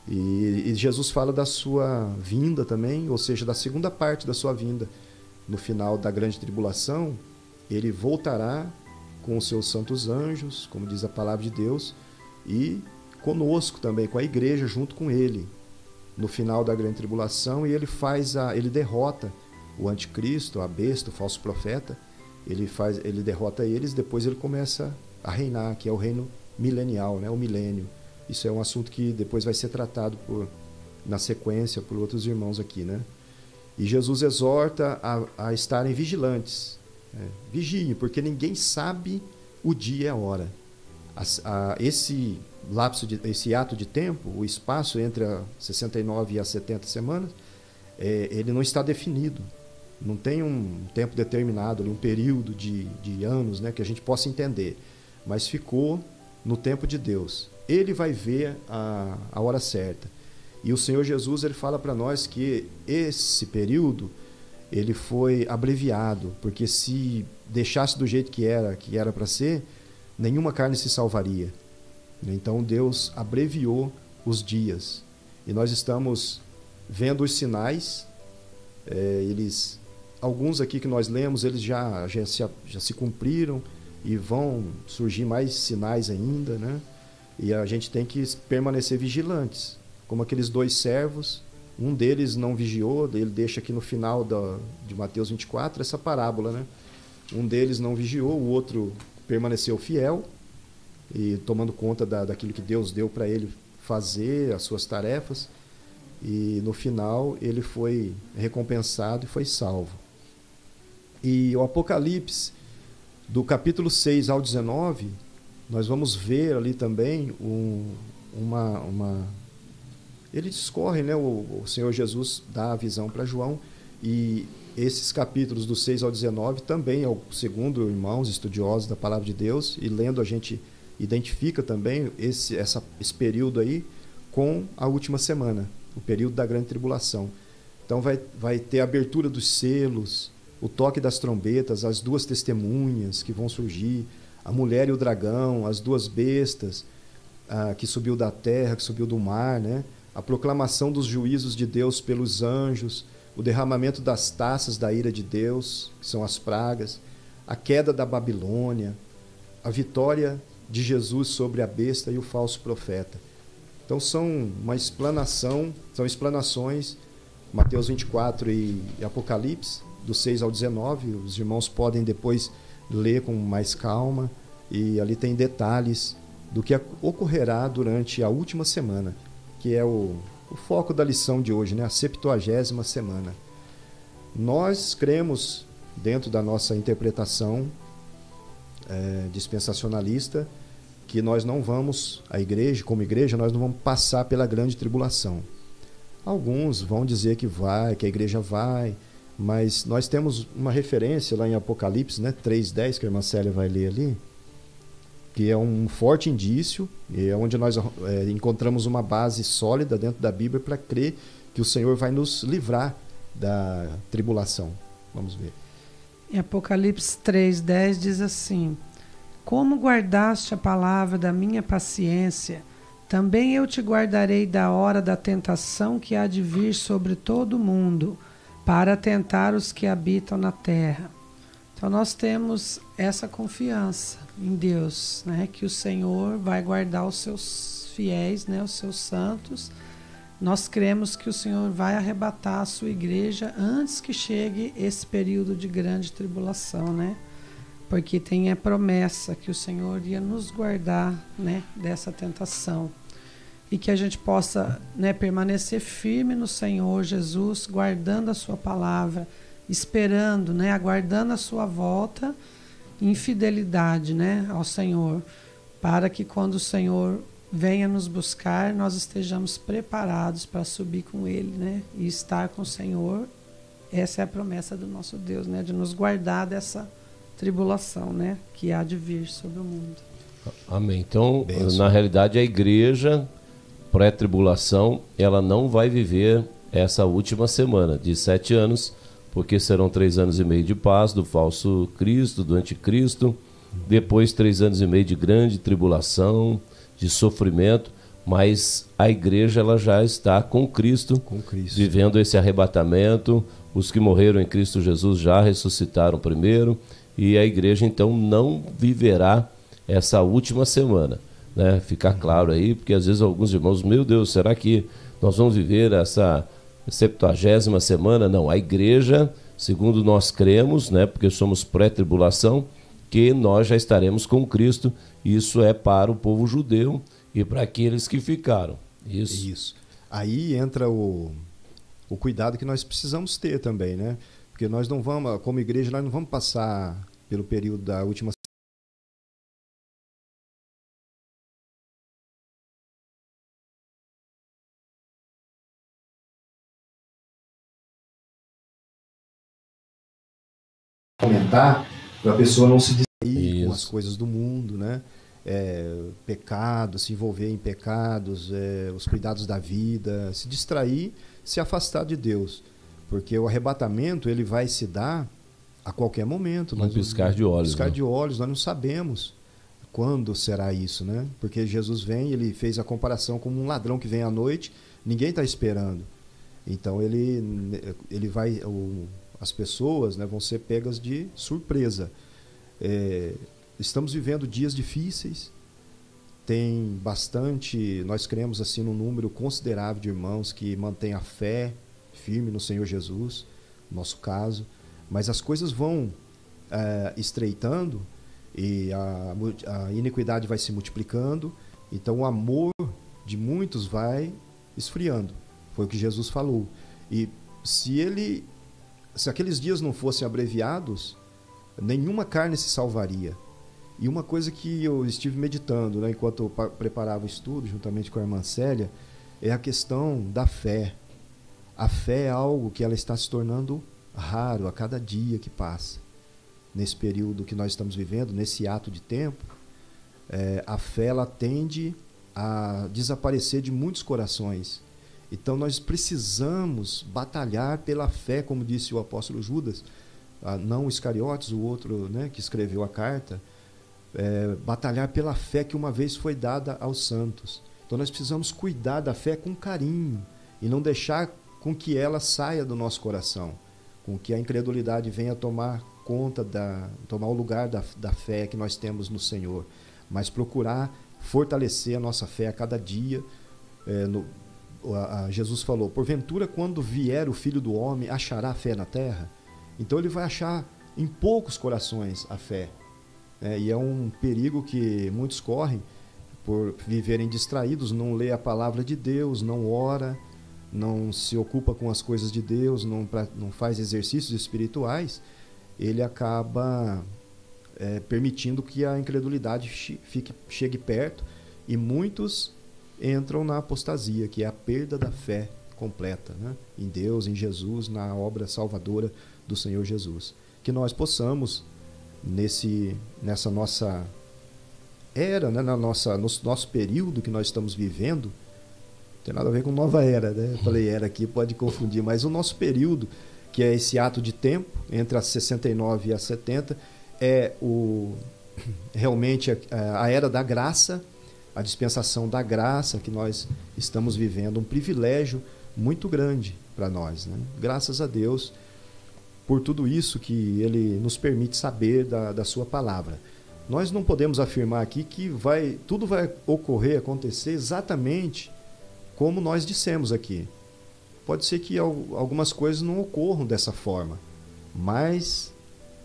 E Jesus fala da sua vinda também, ou seja, da segunda parte da sua vinda. No final da grande tribulação, ele voltará com os seus santos anjos, como diz a palavra de Deus, e conosco também, com a igreja junto com ele, no final da grande tribulação, e ele derrota o anticristo, a besta, o falso profeta. Ele derrota eles, depois ele começa a reinar, que é o reino milenial, né? O milênio. Isso é um assunto que depois vai ser tratado na sequência por outros irmãos aqui, né? E Jesus exorta a estarem vigilantes. Vigiem, porque ninguém sabe o dia e a hora. Esse ato de tempo, o espaço entre as 69 e as 70 semanas, ele não está definido. Não tem um tempo determinado, um período de anos, né, que a gente possa entender. Mas ficou no tempo de Deus. Ele vai ver a hora certa. E o Senhor Jesus, ele fala para nós que esse período ele foi abreviado, porque se deixasse do jeito que era para ser, nenhuma carne se salvaria. Então Deus abreviou os dias. E nós estamos vendo os sinais. Alguns aqui que nós lemos, eles já se cumpriram, e vão surgir mais sinais ainda, né? E a gente tem que permanecer vigilantes, como aqueles 2 servos. Um deles não vigiou, ele deixa aqui no final de Mateus 24 essa parábola, né? Um deles não vigiou, o outro permaneceu fiel e tomando conta daquilo que Deus deu para ele fazer, as suas tarefas, e no final ele foi recompensado e foi salvo. E o Apocalipse, do capítulo 6 ao 19, nós vamos ver ali também ele discorre, né? O Senhor Jesus dá a visão para João, e esses capítulos do 6 ao 19 também, segundo irmãos estudiosos da palavra de Deus, e lendo a gente identifica também esse período aí com a última semana, o período da grande tribulação. Então vai ter a abertura dos selos, o toque das trombetas, as 2 testemunhas que vão surgir, a mulher e o dragão, as 2 bestas, que subiu da terra, que subiu do mar, né? A proclamação dos juízos de Deus pelos anjos, o derramamento das taças da ira de Deus, que são as pragas, a queda da Babilônia, a vitória de Jesus sobre a besta e o falso profeta. Então são explanações, Mateus 24 e Apocalipse, do 6 ao 19, os irmãos podem depois ler com mais calma, e ali tem detalhes do que ocorrerá durante a última semana, que é o foco da lição de hoje, né? A 70ª semana. Nós cremos, dentro da nossa interpretação dispensacionalista, que nós não vamos, como igreja, nós não vamos passar pela grande tribulação. Alguns vão dizer que a igreja vai, mas nós temos uma referência lá em Apocalipse, né, 3:10, que a irmã Célia vai ler ali, que é um forte indício, e é onde nós encontramos uma base sólida dentro da Bíblia para crer que o Senhor vai nos livrar da tribulação. Vamos ver. Em Apocalipse 3:10 diz assim: como guardaste a palavra da minha paciência, também eu te guardarei da hora da tentação que há de vir sobre todo o mundo, para tentar os que habitam na terra. Então nós temos essa confiança em Deus, né, que o Senhor vai guardar os seus fiéis, né, os seus santos. Nós cremos que o Senhor vai arrebatar a sua igreja antes que chegue esse período de grande tribulação, né? Porque tem a promessa que o Senhor ia nos guardar, né, dessa tentação. E que a gente possa, né, permanecer firme no Senhor Jesus, guardando a sua palavra, esperando, né, aguardando a sua volta em fidelidade, né, ao Senhor, para que quando o Senhor venha nos buscar, nós estejamos preparados para subir com Ele, né, e estar com o Senhor. Essa é a promessa do nosso Deus, né, de nos guardar dessa tribulação, né, que há de vir sobre o mundo. Amém. Então, na realidade, a igreja pré-tribulação, ela não vai viver essa última semana de 7 anos, porque serão 3 anos e meio de paz do falso Cristo, do anticristo, depois 3 anos e meio de grande tribulação, de sofrimento, mas a igreja ela já está com Cristo, vivendo esse arrebatamento. Os que morreram em Cristo Jesus já ressuscitaram primeiro, e a igreja então não viverá essa última semana, né? Ficar claro aí, porque às vezes alguns irmãos, meu Deus, será que nós vamos viver essa 70ª semana? Não, a igreja, segundo nós cremos, né, porque somos pré-tribulação, que nós já estaremos com Cristo. Isso é para o povo judeu e para aqueles que ficaram. Isso. Aí entra o cuidado que nós precisamos ter também, né? Porque nós não vamos, como igreja, nós não vamos passar pelo período da última comentar, para a pessoa não se distrair com as coisas do mundo, né? Pecado, se envolver em pecados, os cuidados da vida, se distrair, se afastar de Deus, porque o arrebatamento ele vai se dar a qualquer momento. Um piscar de olhos. Piscar de olhos, nós não sabemos quando será isso, né? Porque Jesus vem, ele fez a comparação com um ladrão que vem à noite, ninguém está esperando. Então ele vai... As pessoas, né, vão ser pegas de surpresa. Estamos vivendo dias difíceis, tem bastante, nós cremos assim num número considerável de irmãos que mantêm a fé firme no Senhor Jesus, no nosso caso, mas as coisas vão estreitando e a iniquidade vai se multiplicando, então o amor de muitos vai esfriando, foi o que Jesus falou. E se aqueles dias não fossem abreviados, nenhuma carne se salvaria. E uma coisa que eu estive meditando, né, enquanto eu preparava o estudo, juntamente com a irmã Célia, é a questão da fé. A fé é algo que ela está se tornando raro a cada dia que passa. Nesse período que nós estamos vivendo, nesse ato de tempo, a fé ela tende a desaparecer de muitos corações. Então nós precisamos batalhar pela fé, como disse o apóstolo Judas, não Iscariotes, o outro, né, que escreveu a carta, batalhar pela fé que uma vez foi dada aos santos. Então nós precisamos cuidar da fé com carinho e não deixar com que ela saia do nosso coração, com que a incredulidade venha tomar conta, tomar o lugar da fé que nós temos no Senhor, mas procurar fortalecer a nossa fé a cada dia. Jesus falou, porventura quando vier o Filho do Homem achará fé na terra? Então ele vai achar em poucos corações a fé, e é um perigo que muitos correm por viverem distraídos, não lê a palavra de Deus, não ora, não se ocupa com as coisas de Deus, não faz exercícios espirituais. Ele acaba permitindo que a incredulidade chegue perto, e muitos entram na apostasia, que é a perda da fé completa, né? Em Deus, em Jesus, na obra salvadora do Senhor Jesus. Que nós possamos, nessa nossa era, né? no nosso período que nós estamos vivendo, não tem nada a ver com nova era, né? Eu falei era aqui, pode confundir, mas o nosso período, que é esse ato de tempo, entre as 69 e as 70, é realmente a era da graça, a dispensação da graça que nós estamos vivendo, um privilégio muito grande para nós, né? Graças a Deus por tudo isso que Ele nos permite saber da sua palavra. Nós não podemos afirmar aqui que tudo vai acontecer exatamente como nós dissemos aqui. Pode ser que algumas coisas não ocorram dessa forma, mas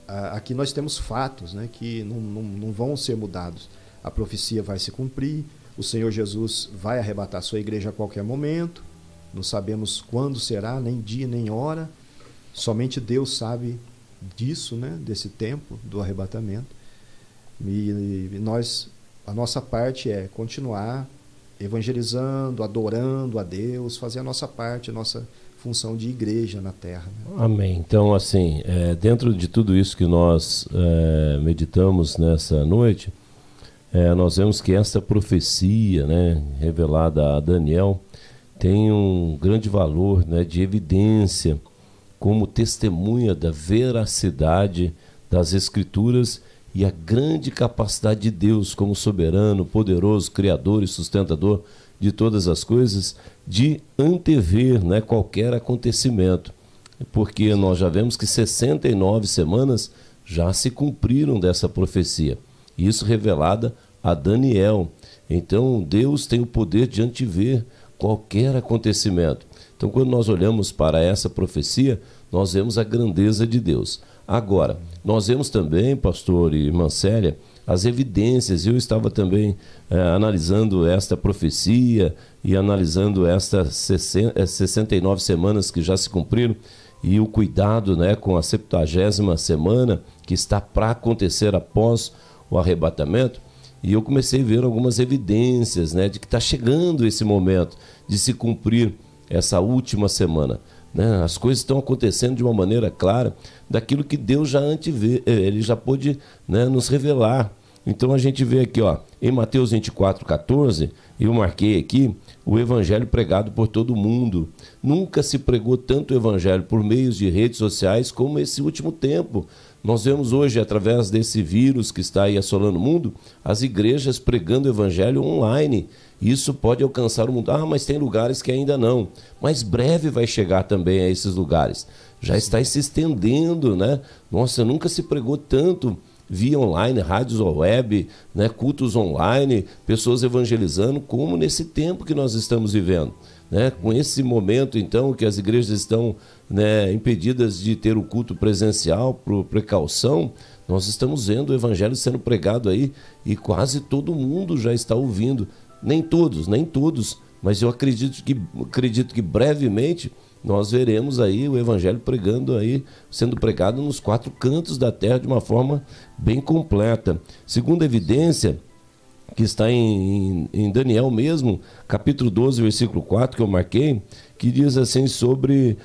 aqui nós temos fatos, né, que não vão ser mudados. A profecia vai se cumprir, o Senhor Jesus vai arrebatar a sua igreja a qualquer momento, não sabemos quando será, nem dia, nem hora, somente Deus sabe disso, né, desse tempo do arrebatamento. E a nossa parte é continuar evangelizando, adorando a Deus, fazer a nossa parte, a nossa função de igreja na terra. Né? Amém. Então, assim, dentro de tudo isso que nós meditamos nessa noite, nós vemos que essa profecia, né, revelada a Daniel, tem um grande valor, né, de evidência, como testemunha da veracidade das Escrituras e a grande capacidade de Deus como soberano, poderoso, criador e sustentador de todas as coisas, de antever, né, qualquer acontecimento. Porque nós já vemos que 69 semanas já se cumpriram dessa profecia. Isso revelada a Daniel. Então, Deus tem o poder de antever qualquer acontecimento. Então, quando nós olhamos para essa profecia, nós vemos a grandeza de Deus. Agora, nós vemos também, pastor e irmã Célia, as evidências. Eu estava também analisando esta profecia e analisando estas 69 semanas que já se cumpriram e o cuidado, né, com a 70ª semana que está para acontecer após o arrebatamento. E eu comecei a ver algumas evidências, né, de que está chegando esse momento de se cumprir essa última semana. Né? As coisas estão acontecendo de uma maneira clara daquilo que Deus já antevê, ele já pôde, né, nos revelar. Então a gente vê aqui, ó, em Mateus 24:14, eu marquei aqui o evangelho pregado por todo mundo. Nunca se pregou tanto o evangelho por meios de redes sociais como esse último tempo. Nós vemos hoje, através desse vírus que está aí assolando o mundo, as igrejas pregando o evangelho online. Isso pode alcançar o mundo. Ah, mas tem lugares que ainda não. Mas breve vai chegar também a esses lugares. Já está se estendendo, né? Nossa, nunca se pregou tanto via online, rádios web, né, cultos online, pessoas evangelizando, como nesse tempo que nós estamos vivendo. Né? Com esse momento, então, que as igrejas estão, né, impedidas de ter o culto presencial por precaução, nós estamos vendo o evangelho sendo pregado aí e quase todo mundo já está ouvindo. Nem todos, mas eu acredito que brevemente nós veremos aí o evangelho sendo pregado nos 4 cantos da terra de uma forma bem completa. Segunda evidência, que está em Daniel mesmo, capítulo 12, versículo 4, que eu marquei, que diz assim sobre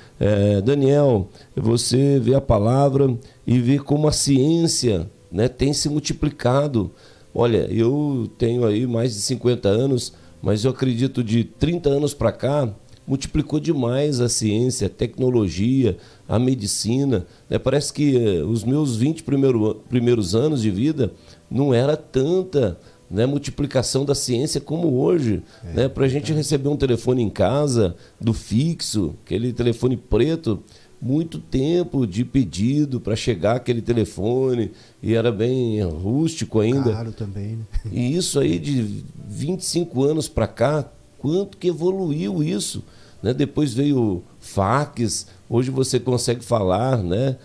Daniel, você vê a palavra e vê como a ciência, né, tem se multiplicado. Olha, eu tenho aí mais de 50 anos, mas eu acredito de 30 anos para cá, multiplicou demais a ciência, a tecnologia, a medicina. Né? Parece que os meus 20 primeiros anos de vida não era tanta, né, multiplicação da ciência como hoje. Né? Para a gente receber um telefone em casa, do fixo, aquele telefone preto, muito tempo de pedido para chegar aquele telefone, e era bem rústico ainda. Caro também, né? E isso aí de 25 anos para cá, quanto que evoluiu isso, né? Depois veio fax, hoje você consegue falar, né,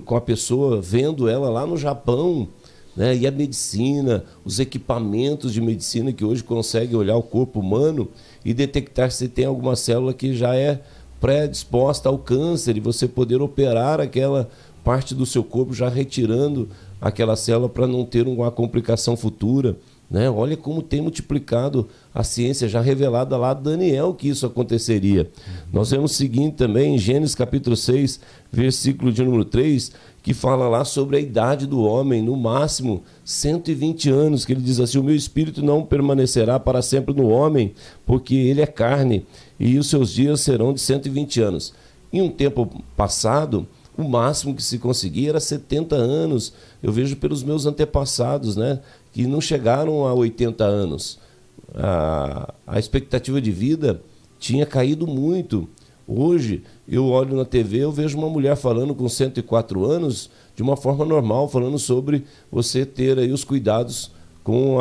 com a pessoa, vendo ela lá no Japão, né? E a medicina, os equipamentos de medicina que hoje conseguem olhar o corpo humano e detectar se tem alguma célula que já é predisposta ao câncer, e você poder operar aquela parte do seu corpo já retirando aquela célula para não ter uma complicação futura. Né? Olha como tem multiplicado a ciência, já revelada lá Daniel que isso aconteceria. Nós vemos o seguinte também em Gênesis capítulo 6, versículo de número 3, que fala lá sobre a idade do homem, no máximo 120 anos, que ele diz assim: o meu espírito não permanecerá para sempre no homem, porque ele é carne, e os seus dias serão de 120 anos. Em um tempo passado, o máximo que se conseguia era 70 anos. Eu vejo pelos meus antepassados, né, que não chegaram a 80 anos. A expectativa de vida tinha caído muito. Hoje, eu olho na TV, eu vejo uma mulher falando com 104 anos de uma forma normal, falando sobre você ter aí os cuidados com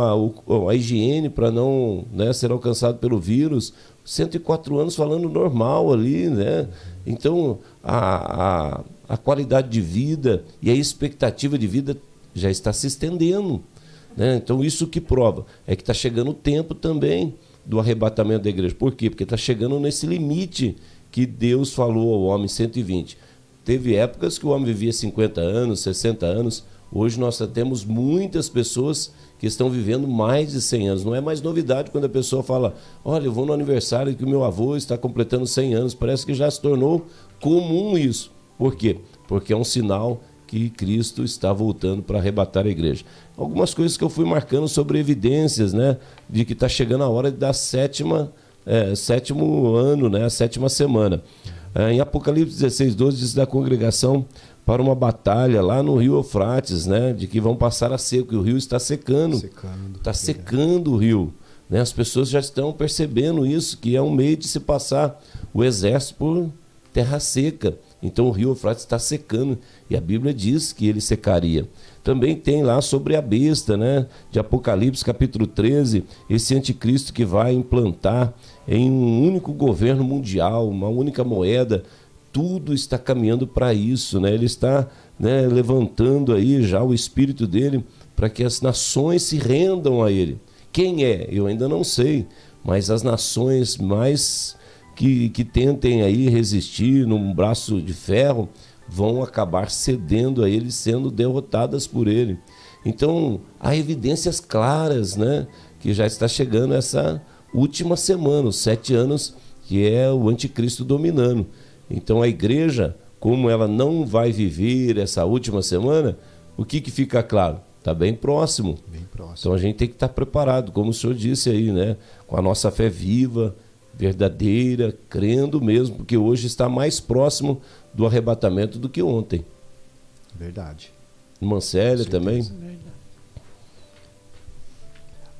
a higiene para não, né, ser alcançado pelo vírus. 104 anos falando normal ali, né? Então, a qualidade de vida e a expectativa de vida já está se estendendo. Né? Então, isso que prova é que está chegando o tempo também do arrebatamento da igreja. Por quê? Porque está chegando nesse limite que Deus falou ao homem, 120. Teve épocas que o homem vivia 50 anos, 60 anos. Hoje nós temos muitas pessoas que estão vivendo mais de 100 anos. Não é mais novidade quando a pessoa fala: olha, eu vou no aniversário que o meu avô está completando 100 anos. Parece que já se tornou comum isso. Por quê? Porque é um sinal que Cristo está voltando para arrebatar a igreja. Algumas coisas que eu fui marcando sobre evidências, né, de que está chegando a hora da sétimo ano, né, a 7ª semana. Em Apocalipse 16:12 diz da congregação para uma batalha lá no rio Eufrates, né, de que vão passar a seco, e o rio está secando. Está secando o rio. né? As pessoas já estão percebendo isso, que é um meio de se passar o exército por terra seca. Então o rio Eufrates está secando e a Bíblia diz que ele secaria. Também tem lá sobre a besta, né, de Apocalipse capítulo 13, esse anticristo que vai implantar em um único governo mundial, uma única moeda. Tudo está caminhando para isso, né? Ele está, né, levantando aí já o espírito dele para que as nações se rendam a ele. Quem é? Eu ainda não sei, mas as nações mais que tentem aí resistir num braço de ferro vão acabar cedendo a ele, sendo derrotadas por ele. Então, há evidências claras, né, que já está chegando essa última semana, os 7 anos, que é o anticristo dominando. Então, a igreja, como ela não vai viver essa última semana, o que fica claro? Está bem próximo. Bem próximo. Então, a gente tem que estar preparado, como o senhor disse aí, né, com a nossa fé viva, verdadeira, crendo mesmo, porque hoje está mais próximo do arrebatamento do que ontem. Verdade. Mancélia também. Verdade.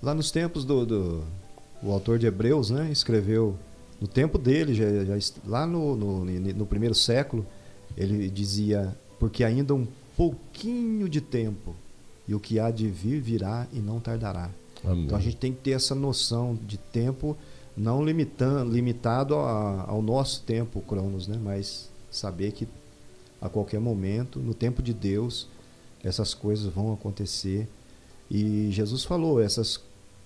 Lá nos tempos o autor de Hebreus, né, escreveu, no tempo dele, lá no primeiro século, ele dizia, porque ainda um pouquinho de tempo, e o que há de vir virá e não tardará. Amém. Então a gente tem que ter essa noção de tempo, não limitado ao nosso tempo, Cronos, né? Mas saber que a qualquer momento, no tempo de Deus, essas coisas vão acontecer. E Jesus falou, essas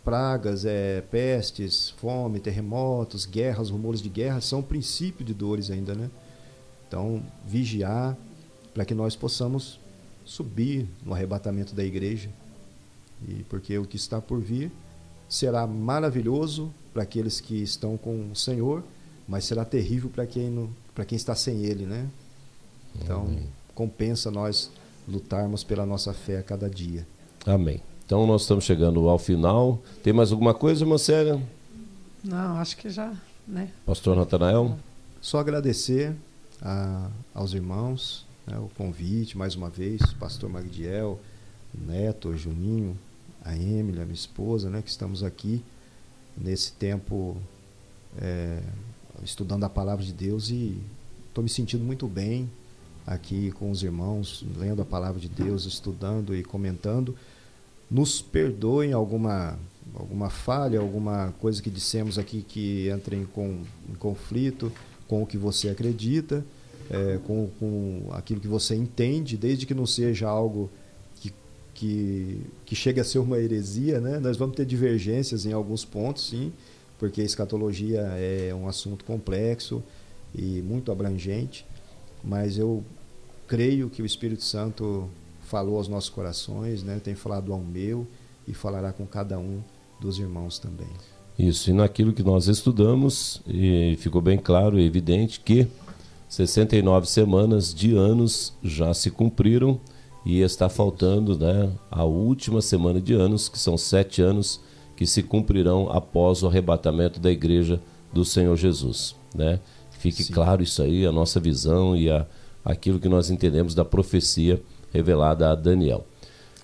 pragas, pestes, fome, terremotos, guerras, rumores de guerra, são princípio de dores ainda, né? Então, vigiar para que nós possamos subir no arrebatamento da igreja. E porque o que está por vir será maravilhoso para aqueles que estão com o Senhor, mas será terrível para quem está sem Ele, né? Então, compensa nós lutarmos pela nossa fé a cada dia. Amém. Então, nós estamos chegando ao final. Tem mais alguma coisa, Mancélia? Não, acho que já, né? Pastor Natanael? Só agradecer aos irmãos, né, o convite, mais uma vez, pastor Magdiel, o Neto, o Juninho, a Emily, a minha esposa, né, que estamos aqui nesse tempo estudando a palavra de Deus, e estou me sentindo muito bem aqui com os irmãos, lendo a palavra de Deus, estudando e comentando. Nos perdoem alguma falha, alguma coisa que dissemos aqui que entra em conflito com o que você acredita, com aquilo que você entende, desde que não seja algo que chegue a ser uma heresia, né? Nós vamos ter divergências em alguns pontos, sim, porque a escatologia é um assunto complexo e muito abrangente, mas eu creio que o Espírito Santo falou aos nossos corações, né? Tem falado ao meu e falará com cada um dos irmãos também. Isso, e naquilo que nós estudamos, e ficou bem claro e evidente que 69 semanas de anos já se cumpriram e está faltando, né, a última semana de anos, que são 7 anos que se cumprirão após o arrebatamento da igreja do Senhor Jesus, né? Fique Sim. claro isso aí, a nossa visão e aquilo que nós entendemos da profecia revelada a Daniel.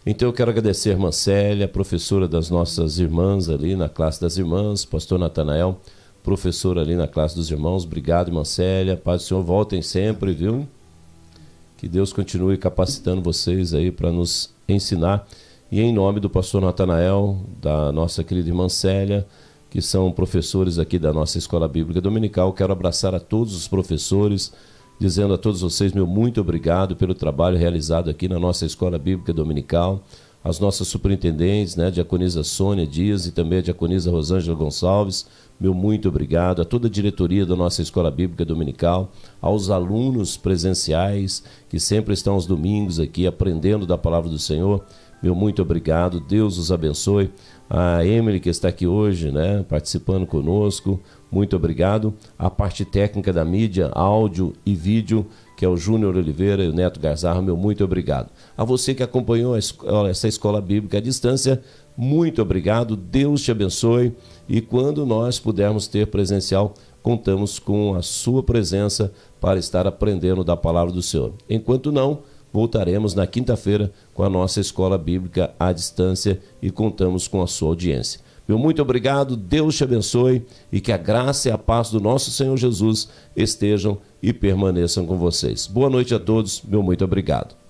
Então eu quero agradecer a irmã Célia, professora das nossas irmãs ali na classe das irmãs, pastor Natanael, professor ali na classe dos irmãos. Obrigado, irmã Célia. Paz do Senhor, voltem sempre, viu? Que Deus continue capacitando vocês aí para nos ensinar. E em nome do pastor Natanael, da nossa querida irmã Célia, que são professores aqui da nossa Escola Bíblica Dominical, quero abraçar a todos os professores, dizendo a todos vocês meu muito obrigado pelo trabalho realizado aqui na nossa Escola Bíblica Dominical, as nossas superintendentes, né, diaconisa Sônia Dias e também a diaconisa Rosângela Gonçalves, meu muito obrigado, a toda a diretoria da nossa Escola Bíblica Dominical, aos alunos presenciais que sempre estão aos domingos aqui aprendendo da palavra do Senhor, meu muito obrigado, Deus os abençoe. A Emily que está aqui hoje, né, participando conosco, muito obrigado. A parte técnica da mídia, áudio e vídeo, que é o Júnior Oliveira e o Neto Garzarra, meu muito obrigado. A você que acompanhou essa Escola Bíblica à distância, muito obrigado, Deus te abençoe, e quando nós pudermos ter presencial, contamos com a sua presença para estar aprendendo da palavra do Senhor. Enquanto não, voltaremos na quinta-feira com a nossa Escola Bíblica à distância e contamos com a sua audiência. Meu muito obrigado, Deus te abençoe e que a graça e a paz do nosso Senhor Jesus estejam e permaneçam com vocês. Boa noite a todos, meu muito obrigado.